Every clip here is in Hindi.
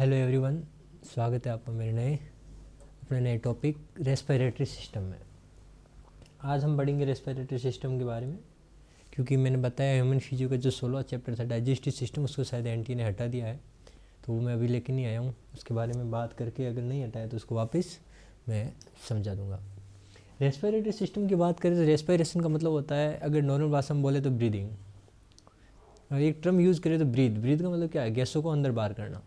हेलो एवरीवन, स्वागत है आपका मेरे अपने नए टॉपिक रेस्पिरेटरी सिस्टम में। आज हम पढ़ेंगे रेस्पिरेटरी सिस्टम के बारे में, क्योंकि मैंने बताया ह्यूमन फिजियो का जो 16वां चैप्टर था डाइजेस्टिव सिस्टम, उसको शायद एनटी ने हटा दिया है, तो वो मैं अभी लेके नहीं आया हूँ। उसके बारे में बात करके अगर नहीं हटाया तो उसको वापस मैं समझा दूँगा। रेस्पिरेटरी सिस्टम की बात करें तो रेस्पिरेशन का मतलब होता है, अगर नॉर्मल भाषा में बोले तो ब्रीदिंग, और एक टर्म यूज़ करें तो ब्रीद का मतलब क्या है, गैसों को अंदर बाहर करना।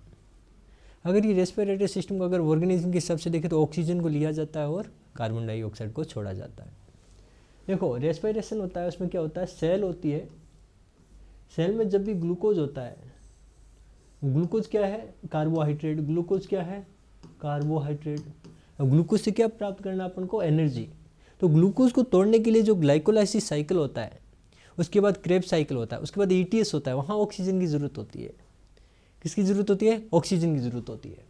अगर ये रेस्पिरेटरी सिस्टम को अगर ऑर्गेनिज्म के हिसाब से देखें तो ऑक्सीजन को लिया जाता है और कार्बन डाइऑक्साइड को छोड़ा जाता है। देखो, रेस्पिरेशन होता है, उसमें क्या होता है, सेल होती है। सेल में जब भी ग्लूकोज होता है, ग्लूकोज क्या है, कार्बोहाइड्रेट। ग्लूकोज क्या है, कार्बोहाइड्रेट। ग्लूकोज से क्या प्राप्त करना अपन को, एनर्जी। तो ग्लूकोज को तोड़ने के लिए जो ग्लाइकोलाइसिस साइकिल होता है, उसके बाद क्रेब्स साइकिल होता है, उसके बाद ईटीएस होता है, वहाँ ऑक्सीजन की ज़रूरत होती है। किसकी ज़रूरत होती है, ऑक्सीजन की ज़रूरत होती है।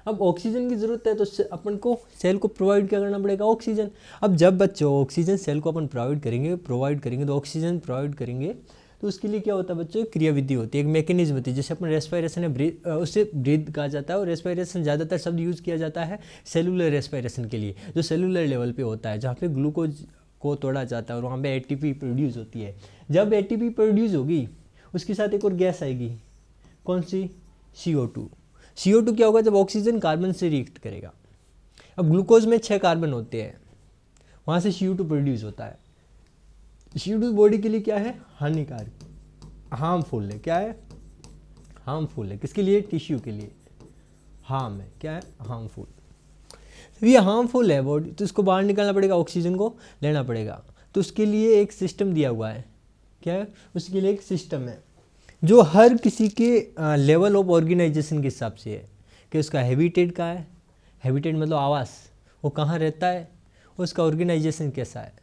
अब ऑक्सीजन की ज़रूरत है तो अपन को सेल को प्रोवाइड क्या करना पड़ेगा, ऑक्सीजन। अब जब बच्चों ऑक्सीजन सेल को अपन प्रोवाइड करेंगे तो ऑक्सीजन प्रोवाइड करेंगे, तो उसके लिए क्या होता है बच्चों, क्रियाविधि होती है, एक मैकेनिज्म होती है। जैसे अपन रेस्पिरेशन है, उससे ब्रीथ कहा जाता है, और रेस्पिरेशन ज़्यादातर शब्द यूज़ किया जाता है सेलुलर रेस्पिरेशन के लिए, जो सेलुलर लेवल पे होता है, जहाँ पे ग्लूकोज को तोड़ा जाता है और वहाँ पे एटीपी प्रोड्यूस होती है। जब एटीपी प्रोड्यूस होगी, उसके साथ एक और गैस आएगी, कौन सी, CO2। CO2 क्या होगा, जब ऑक्सीजन कार्बन से रिएक्ट करेगा। अब ग्लूकोज में 6 कार्बन होते हैं, वहाँ से CO2 प्रोड्यूस होता है। CO2 बॉडी के लिए क्या है, हानिकारक, हार्मफुल है। क्या है, हार्मफुल है। किसके लिए, टिश्यू के लिए हार्म है। क्या है, हार्मफुल। तो ये हार्मफुल है बॉडी, तो इसको बाहर निकालना पड़ेगा, ऑक्सीजन को लेना पड़ेगा। तो उसके लिए एक सिस्टम दिया हुआ है। क्या है, उसके लिए एक सिस्टम है जो हर किसी के लेवल ऑफ ऑर्गेनाइजेशन के हिसाब से है, कि उसका हैबिटेट का है, हैबिटेट मतलब आवास, वो कहाँ रहता है, उसका ऑर्गेनाइजेशन कैसा है,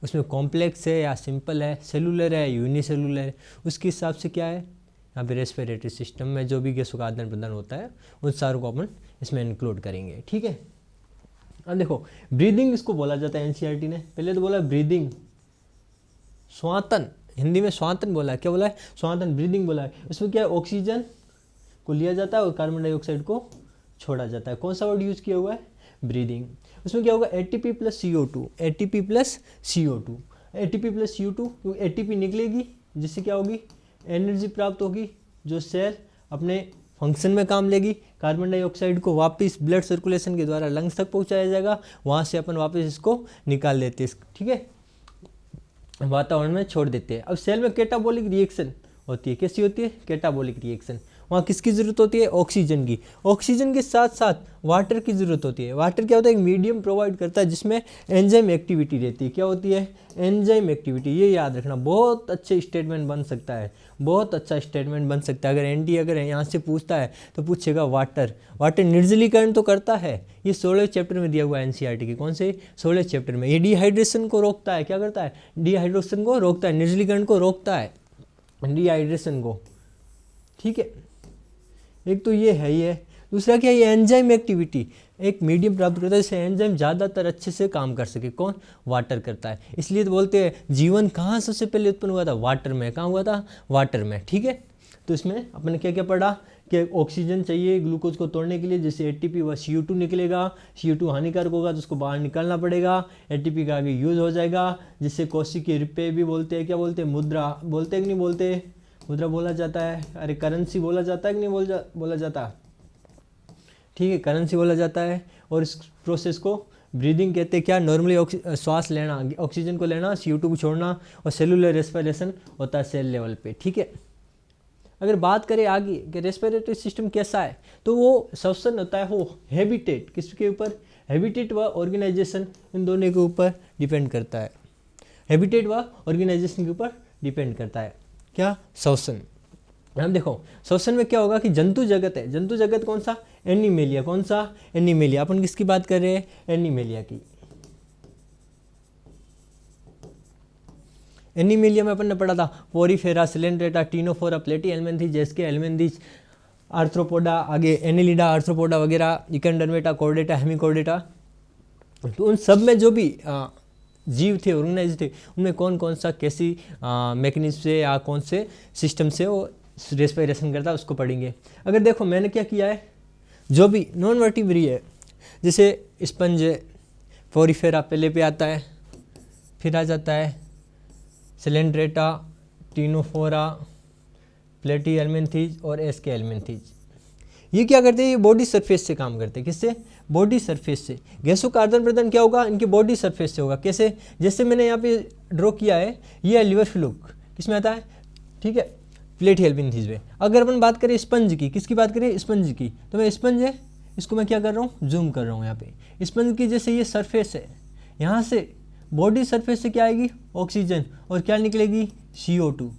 उसमें कॉम्प्लेक्स है या सिंपल है, सेलुलर है, यूनिसेलुलर है, उसके हिसाब से क्या है यहाँ पे रेस्पिरेटरी सिस्टम में जो भी गैसों का आदान प्रदान होता है, उन सारों को अपन इसमें इंक्लूड करेंगे। ठीक है। अब देखो, ब्रीदिंग इसको बोला जाता है, एनसीईआरटी ने पहले तो बोला ब्रीदिंग, श्वासन, हिंदी में श्वासन बोला है, क्या बोला है, श्वासन, ब्रीदिंग बोला है। उसमें क्या है, ऑक्सीजन को लिया जाता है और कार्बन डाइऑक्साइड को छोड़ा जाता है। कौन सा वर्ड यूज़ किया हुआ है, ब्रीदिंग। उसमें क्या होगा, ATP plus CO2, ATP plus CO2, ATP plus CO2, क्योंकि ATP निकलेगी, जिससे क्या होगी, एनर्जी प्राप्त होगी, जो सेल अपने फंक्शन में काम लेगी। कार्बन डाइऑक्साइड को वापस ब्लड सर्कुलेशन के द्वारा लंग्स तक पहुंचाया जाएगा, वहाँ से अपन वापस इसको निकाल लेते हैं। ठीक है, वातावरण में छोड़ देते हैं। अब सेल में कैटाबॉलिक रिएक्शन होती है, कैसी होती है, कैटाबॉलिक रिएक्शन। वहाँ किसकी ज़रूरत होती है, ऑक्सीजन की। ऑक्सीजन के साथ साथ वाटर की ज़रूरत होती है। वाटर क्या होता है, एक मीडियम प्रोवाइड करता है जिसमें एंजाइम एक्टिविटी रहती है। क्या होती है, एंजाइम एक्टिविटी। ये याद रखना, बहुत अच्छे स्टेटमेंट बन सकता है, बहुत अच्छा स्टेटमेंट बन सकता है। अगर एनटी अगर यहाँ से पूछता है तो पूछेगा वाटर, वाटर निर्जलीकरण तो करता है, ये 16 चैप्टर में दिया हुआ है एनसीईआरटी के। कौन से, 16 चैप्टर में। ये डिहाइड्रेशन को रोकता है, क्या करता है, डिहाइड्रेशन को रोकता है, निर्जलीकरण को रोकता है, डिहाइड्रेशन को। ठीक है, एक तो ये है, ये दूसरा क्या है, ये एंजाइम एक्टिविटी, एक मीडियम प्राप्त करता है जिससे एंजाइम ज़्यादातर अच्छे से काम कर सके। कौन, वाटर करता है। इसलिए तो बोलते हैं जीवन कहाँ सबसे पहले उत्पन्न हुआ था, वाटर में। कहाँ हुआ था, वाटर में। ठीक है, तो इसमें अपन ने क्या क्या पढ़ा, कि ऑक्सीजन चाहिए ग्लूकोज को तोड़ने के लिए, जैसे ATP व CO2 निकलेगा, CO2 हानिकारक होगा तो उसको बाहर निकालना पड़ेगा, ATP का आगे यूज़ हो जाएगा, जिससे कोशिकीय रिपे भी बोलते हैं, क्या बोलते हैं, मुद्रा बोलते हैं कि नहीं बोलते, मुद्रा बोला जाता है। अरे करेंसी बोला जाता है कि नहीं बोला जाता, ठीक है, करेंसी बोला जाता है। और इस प्रोसेस को ब्रीदिंग कहते हैं। क्या, नॉर्मली श्वास लेना, ऑक्सीजन को लेना, CO2 को छोड़ना, और सेलुलर रेस्पिरेशन होता है सेल लेवल पे। ठीक है, अगर बात करें आगे कि रेस्पिरेटरी सिस्टम कैसा है, तो वो श्वसन होता है, वो हैबिटेट, किसके ऊपर, हैबिटेट व ऑर्गेनाइजेशन, इन दोनों के ऊपर डिपेंड करता है। हैबिटेट व ऑर्गेनाइजेशन के ऊपर डिपेंड करता है। क्या, श्वसन। अब देखो, श्वसन में क्या होगा कि जंतु जगत है, जंतु जगत कौन सा, एनिमेलिया। कौन सा, एनिमेलिया। अपन किसकी बात कर रहे हैं, एनिमेलिया की। एनिमेलिया में अपन ने पढ़ा था पोरीफेरा, सिलेंड्रेटा, टीनोफोरा, प्लेटी एल्मेंथीज, जेस्के एल्मेंथीज, आर्थ्रोपोडा, आगे एनिलिडा, आर्थ्रोपोडा वगैरह, इकनडर्मेटा, कॉर्डेटा, हेमिकॉर्डेटा। तो उन सब में जो भी जीव थे, ऑर्गेनाइज थे, उनमें कौन कौन सा कैसी मैकेनिज्म से या कौन से सिस्टम से वो रेस्पिरेशन करता है उसको पढ़ेंगे। अगर देखो मैंने क्या किया है, जो भी नॉन वर्टिब्री है जैसे स्पंज है, पोरिफेरा पहले पे आता है, फिर आ जाता है सिलेंड्रेटा, टीनोफोरा, प्लेटीहेल्मिन्थीज और एस्केहेल्मिन्थीज। ये क्या करते हैं, ये बॉडी सरफेस से काम करते हैं। किससे? बॉडी सरफेस से। गैसों का आदान प्रदान क्या होगा, इनकी बॉडी सरफेस से होगा। कैसे? जैसे मैंने यहाँ पे ड्रॉ किया है, ये है लिवर फ्लूक, किसमें आता है, ठीक है, प्लेटीहेल्मिन्थीज में। अगर अपन बात करें स्पंज की, किसकी बात करें, स्पंज की, तो मैं स्पंज है इसको मैं क्या कर रहा हूँ, जूम कर रहा हूँ यहाँ पे। स्पंज की जैसे ये सरफेस है, यहाँ से बॉडी सरफेस से क्या आएगी, ऑक्सीजन, और क्या निकलेगी, CO2।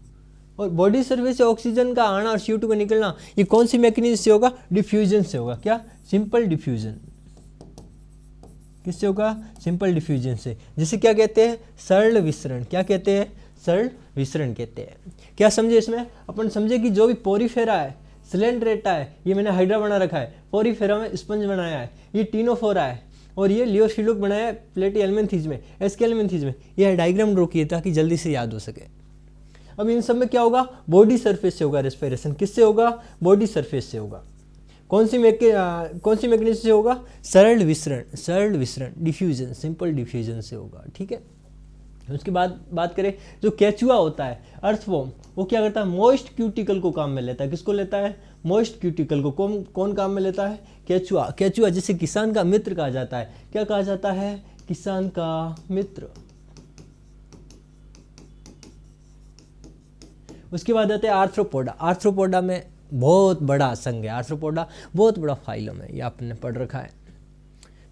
और बॉडी सरफेस से ऑक्सीजन का आना और CO2 का निकलना ये कौन सी मैकेनिज्म से होगा, डिफ्यूजन से होगा। क्या? Simple diffusion. किससे होगा? सिंपल डिफ्यूजन से। जिसे क्या कहते हैं, सरल विसरण। क्या कहते हैं? सरल विसरण कहते हैं। क्या समझे इसमें? अपन समझे कि जो भी पोरिफेरा है, सिलेंड्रेटा है, ये मैंने हाइड्रा बना रखा है, पोरिफेरा में स्पंज बनाया है, ये टीनोफोरा है, और ये लियोफिलुक बनाया है प्लेटीहेल्मिन्थीज में, एस्केहेल्मिन्थीज में। ये डायग्राम ड्रॉ किए ताकि जल्दी से याद हो सके। अब इन सब में क्या होगा, बॉडी सरफेस से होगा रेस्पिरेशन। किससे होगा? बॉडी सरफेस से होगा। कौन सी मैकेनिज्म से होगा? सरल विसरण, सरल विसरण, डिफ्यूजन, सिंपल डिफ्यूजन से होगा। ठीक है। उसके बाद बात करें, जो केचुआ होता है, अर्थवॉर्म, वो क्या करता है, मॉइस्ट क्यूटिकल को काम में लेता है। किसको लेता है? मॉइस्ट क्यूटिकल को। कौन काम में लेता है? केचुआ। केचुआ जिसे किसान का मित्र कहा जाता है। क्या कहा जाता है? किसान का मित्र। उसके बाद आते हैं आर्थ्रोपोडा। आर्थ्रोपोडा में बहुत बड़ा संघ है, आर्थ्रोपोडा बहुत बड़ा फाइलम है, ये आपने पढ़ रखा है,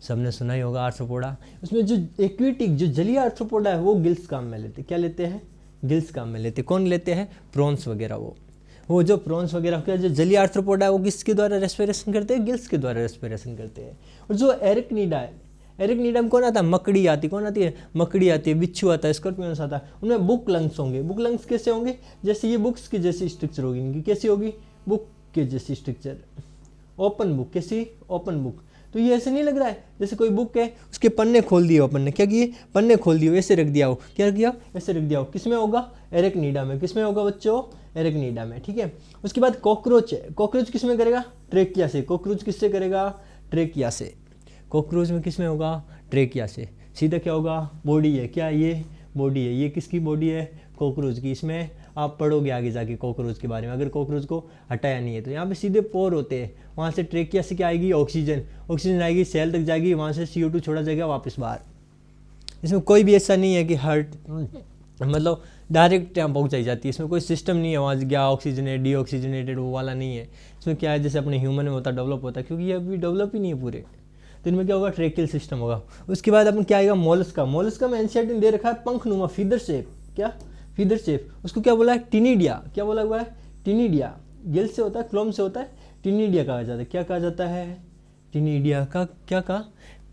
सबने सुना ही होगा आर्थ्रोपोडा। उसमें जो एक्वेटिक, जो जलीय आर्थ्रोपोडा है, वो गिल्स काम में लेते। क्या लेते हैं? गिल्स काम में लेते। कौन लेते हैं? प्रॉन्स वगैरह। वो जो प्रॉन्स वगैरह का जो जलीय आर्थ्रोपोडा है, वो किसके द्वारा रेस्पिरेशन करते हैं? गिल्स के द्वारा रेस्पिरेशन करते हैं। और जो एरिकनीडा है, एरिकनीडा में कौन आता है? मकड़ी आती। कौन आती है? मकड़ी आती है, बिच्छू आता है, स्कॉर्पियंस आता है। उनमें बुक लंग्स होंगे। बुक लंग्स कैसे होंगे? जैसे ये बुक्स की जैसी स्ट्रक्चर होगी इनकी। कैसी होगी? बुक के जैसी स्ट्रक्चर। Open book. कैसी? Open book. तो ये ऐसे नहीं लग रहा है जैसे कोई बुक है, उसके पन्ने खोल दिए अपन ने। क्या किए? पन्ने खोल दिए, ऐसे रख दिया हो। क्या किया? ऐसे रख दिया हो। किसमें होगा? एरिकनीडा में। किसमें होगा बच्चों? एरिकनीडा में। ठीक है। उसके बाद कॉकरोच है। कॉकरोच किसमें करेगा? ट्रेकिया से। कॉकरोच किससे करेगा? ट्रेकिया से। कॉकरोच में किसमें होगा? ट्रेकिया से। सीधा क्या होगा? बॉडी है। क्या ये? बॉडी है। ये किसकी बॉडी है? कॉकरोच की। इसमें आप पढ़ोगे आगे जाके कॉकरोच के बारे में, अगर कॉकरोच को हटाया नहीं है तो। यहाँ पे सीधे पोर होते हैं, वहाँ से ट्रेकिया से क्या आएगी? ऑक्सीजन। ऑक्सीजन आएगी, सेल तक जाएगी, वहाँ से CO2 छोड़ा जाएगा वापस बाहर। इसमें कोई भी ऐसा नहीं है कि हार्ट मतलब डायरेक्ट यहाँ पहुँचाई जाती है। इसमें कोई सिस्टम नहीं है, वहाँ गया ऑक्सीजनेट, डीऑक्सीजनेटेड, वो वाला नहीं है। इसमें क्या है, जैसे अपने ह्यूमन में होता डेवलप होता है, क्योंकि ये अभी डेवलप ही नहीं है पूरे। तो इनमें क्या होगा? ट्रेकियल सिस्टम होगा। उसके बाद अपन क्या आएगा? मोलस्का। मोलस्का में एनसीईआरटी ने दे रखा है पंखनुमा, फीदर शेप। क्या? Feather shape. उसको क्या बोला है? टिनिडिया। क्या बोला हुआ है? टिनिडिया। गिल से होता है, क्लोम से होता है, टिनिडिया कहा जाता है। क्या कहा जाता है? टिनिडिया का। क्या कहा?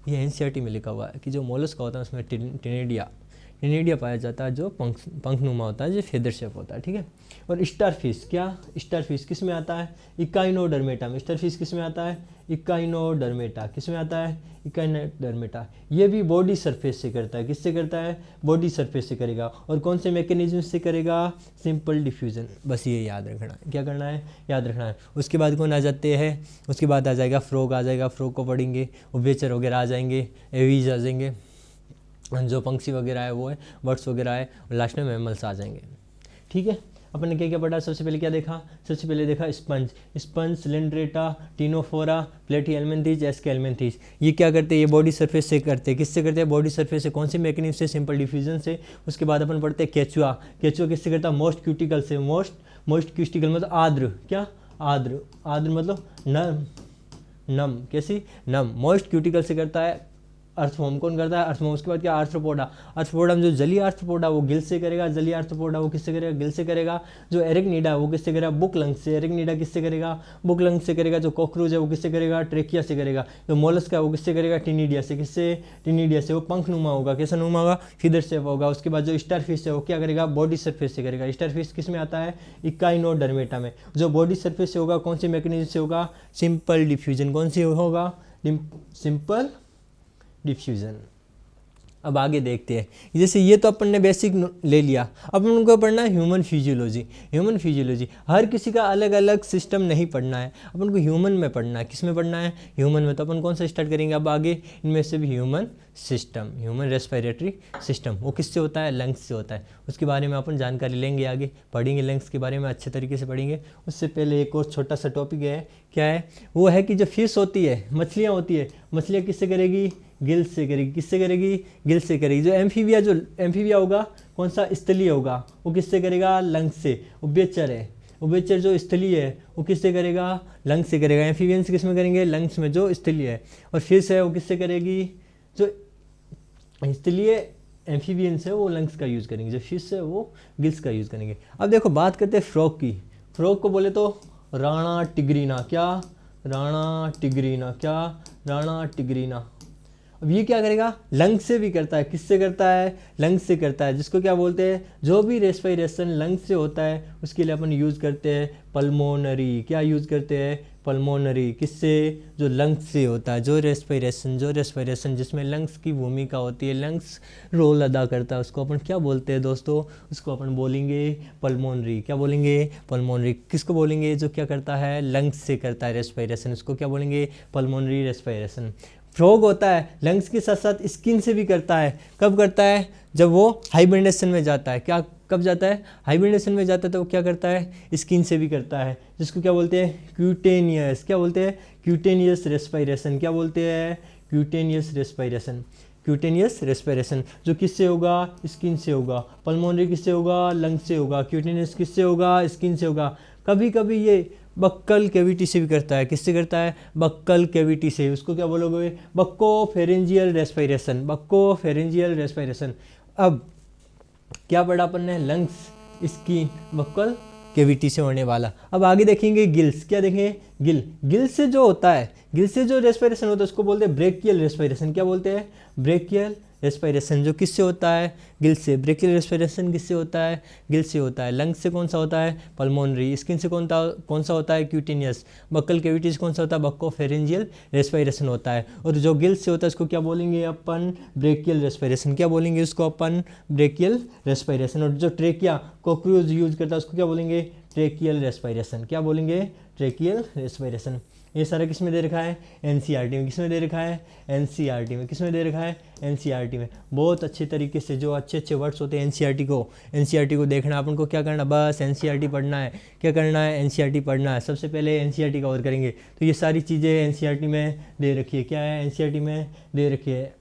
ये एनसीईआरटी में लिखा हुआ है कि जो मोलस्का होता है उसमें टिनिडिया पाया जाता है, जो पंखनुमा होता है, जो फेदर शेप होता है। ठीक है। और स्टारफिश। क्या? स्टारफिश किस में आता है? इकाइनोडर्मेटा में। स्टारफिश किस में आता है? इकाइनोडर्मेटा। किस में आता है? इकाइनोडर्मेटा। ये भी बॉडी सरफेस से करता है। किससे करता है? बॉडी सरफेस से करेगा। और कौन से मैकेनिज्म से करेगा? Simple diffusion. बस ये याद रखना है। क्या करना है? याद रखना है। उसके बाद कौन आ जाते हैं? उसके बाद आ जाएगा फ्रॉग आ जाएगा। फ्रॉग को पढ़ेंगे। उभयचर वगैरह आ जाएंगे, एवीज आ जाएंगे, जो पंक्षी वगैरह है वो है, बर्ड्स वगैरह है, और लास्ट में मैमल्स आ जाएंगे। ठीक है। अपन ने क्या क्या पढ़ा? सबसे पहले क्या देखा? सबसे पहले देखा sponge. Sponge, Coelenterata, Ctenophora, Platyhelminthes, Aschelminthes. ये क्या करते हैं? ये बॉडी सरफेस से करते हैं। किससे करते हैं? बॉडी सरफेस से। कौन सी मैकेनिज्म से? सिंपल डिफ्यूजन से। उसके बाद अपन पढ़ते हैं केचुआ। केचुआ किससे करता है? मोस्ट क्यूटिकल से। मोस्ट क्यूटिकल मतलब आर्द्र। क्या? आर्द्र। आर्द्र मतलब नम। कैसी? नम। मोस्ट क्यूटिकल से करता है। अर्थवॉर्म कौन करता है? अर्थवॉर्म। उसके बाद क्या? आर्थ्रोपोडा। आर्थ्रोपोडा में जो जलीय आर्थ्रोपोडा वो गिल से करेगा। जलीय आर्थ्रोपोडा वो किससे करेगा? गिल से करेगा। जो एरिकनीडा वो किससे करेगा? बुक लंग से। एरिकनीडा किससे करेगा? बुक लंग से करेगा। जो कॉकरोच है वो किससे करेगा? ट्रेकिया से करेगा। जो मोलस्का है वो किससे करेगा? टिनिडिया से। किससे? टिनिडिया से। वो पंखनुमा होगा। कैसा नुमा होगा? फीदर शेप होगा। उसके बाद जो स्टारफिश है वो क्या करेगा? बॉडी सरफेस से करेगा। स्टारफिश किस में आता है? इकाइनोडर्मेटा में। जो बॉडी सरफेस से होगा, कौन सी मैकेनिज्म से होगा? Simple diffusion. कौन सी होगा? Simple diffusion. अब आगे देखते हैं। जैसे ये तो अपन ने बेसिक ले लिया, अब उनको पढ़ना है ह्यूमन फिजियोलॉजी। ह्यूमन फिजियोलॉजी हर किसी का अलग अलग सिस्टम नहीं पढ़ना है, अपन को ह्यूमन में पढ़ना है। किस में पढ़ना है? ह्यूमन में। तो अपन कौन सा स्टार्ट करेंगे अब आगे? इनमें से भी human system, human respiratory system. वो किससे होता है? लंग्स से होता है। उसके बारे में अपन जानकारी लेंगे, आगे पढ़ेंगे, लंग्स के बारे में अच्छे तरीके से पढ़ेंगे। उससे पहले एक और छोटा सा टॉपिक है, क्या है वो? है कि जो फिश होती है, मछलियाँ होती है, मछलियाँ किससे करेगी? गिल से करेगी। किससे करेगी? गिल से करेगी। जो एम्फीबिया होगा, कौन सा? स्थलीय होगा, वो किससे करेगा? लंग्स से। उभयचर है, उभयचर जो स्थलीय है वो किससे करेगा? लंग्स से करेगा। एम्फीबियंस किस में करेंगे? लंग्स में, जो स्थलीय है। और फिश है वो किससे करेगी? जो स्थलीय एम्फीबियंस है वो लंग्स का यूज़ करेंगे, जो फिश है वो गिल्स का यूज़ करेंगे। अब देखो बात करते हैं फ्रॉग की। फ्रॉग को बोले तो राणा टिग्रीना। क्या? राणा टिग्रीना। क्या? राणा टिग्रीना। अब ये क्या करेगा? लंग्स से भी करता है। किससे करता है? लंग्स से करता है। जिसको क्या बोलते हैं? जो भी रेस्पिरेशन लंग्स से होता है उसके लिए अपन यूज़ करते हैं पल्मोनरी। क्या यूज़ करते हैं? पल्मोनरी। किससे? जो लंग्स से होता है। जो रेस्पिरेशन जिसमें लंग्स की भूमिका होती है, लंग्स रोल अदा करता है, उसको अपन क्या बोलते हैं दोस्तों? उसको अपन बोलेंगे पल्मोनरी। क्या बोलेंगे? पल्मोनरी। किसको बोलेंगे? जो क्या करता है? लंग्स से करता है रेस्पिरेशन, उसको क्या बोलेंगे? Pulmonary respiration. फ्रॉग होता है लंग्स के साथ साथ स्किन से भी करता है। कब करता है? जब वो हाइबरनेशन में जाता है। क्या? कब जाता है? हाइबरनेशन में जाता है। तो वो क्या करता है? स्किन से भी करता है, जिसको क्या बोलते हैं? क्यूटेनियस। क्या बोलते हैं? Cutaneous respiration. क्या बोलते हैं? Cutaneous respiration. क्यूटेनियस रेस्पिरेशन जो किससे होगा? स्किन से होगा। पल्मोनरी किससे होगा? लंग्स से होगा। क्यूटेनियस किससे होगा? स्किन से होगा। कभी कभी ये बक्कल कैविटी से भी करता है। किससे करता है? बक्कल कैविटी से। उसको क्या बोलोगे? Buccopharyngeal respiration. Buccopharyngeal respiration. अब क्या पढ़ा अपन ने? लंग्स, स्किन, बक्कल कैविटी से होने वाला। अब आगे देखेंगे गिल्स। क्या देखेंगे? गिल से जो होता है, गिल से जो रेस्पिरेशन होता है उसको बोलते हैं ब्रेकियल रेस्पिरेशन। क्या बोलते हैं? Brachial respiration. जो किससे होता है? गिल से। ब्रेकियल रेस्पिरेशन किससे होता है? गिल से होता है। लंग्स से कौन सा होता है? पल्मोनरी। स्किन से कौन सा होता है? क्यूटेनियस। बक्कल कैविटी से कौन सा होता है? बक्कोफेरेंजियल रेस्पिरेशन होता है। और जो गिल से होता है उसको क्या बोलेंगे अपन? Brachial respiration. क्या बोलेंगे उसको अपन? Brachial respiration. और जो ट्रेकिया कॉकरोच यूज करता है उसको क्या बोलेंगे? Tracheal respiration. क्या बोलेंगे? Tracheal respiration. ये सारा किस में दे रखा है? एनसीईआरटी में। किस में दे रखा है? एनसीईआरटी में। किस में दे रखा है? एनसीईआरटी में। बहुत अच्छे तरीके से जो अच्छे अच्छे वर्ड्स होते हैं एनसीईआरटी को देखना। अपन को क्या करना? बस एनसीईआरटी पढ़ना है। क्या करना है? एनसीईआरटी पढ़ना है। सबसे पहले एनसीईआरटी कवर करेंगे। तो ये सारी चीज़ें एनसीईआरटी में दे रखी है। क्या है? एनसीईआरटी में दे रखी है।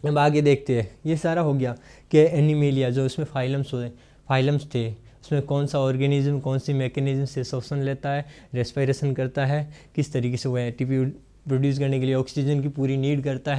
अब आगे देखते हैं। ये सारा हो गया कि एनिमेलिया जो इसमें फाइलम्स थे, उसमें कौन सा ऑर्गेनिज्म, कौन सी मैकेनिज्म से श्वसन लेता है, रेस्पिरेशन करता है, किस तरीके से वो एटीपी प्रोड्यूस करने के लिए ऑक्सीजन की पूरी नीड करता है।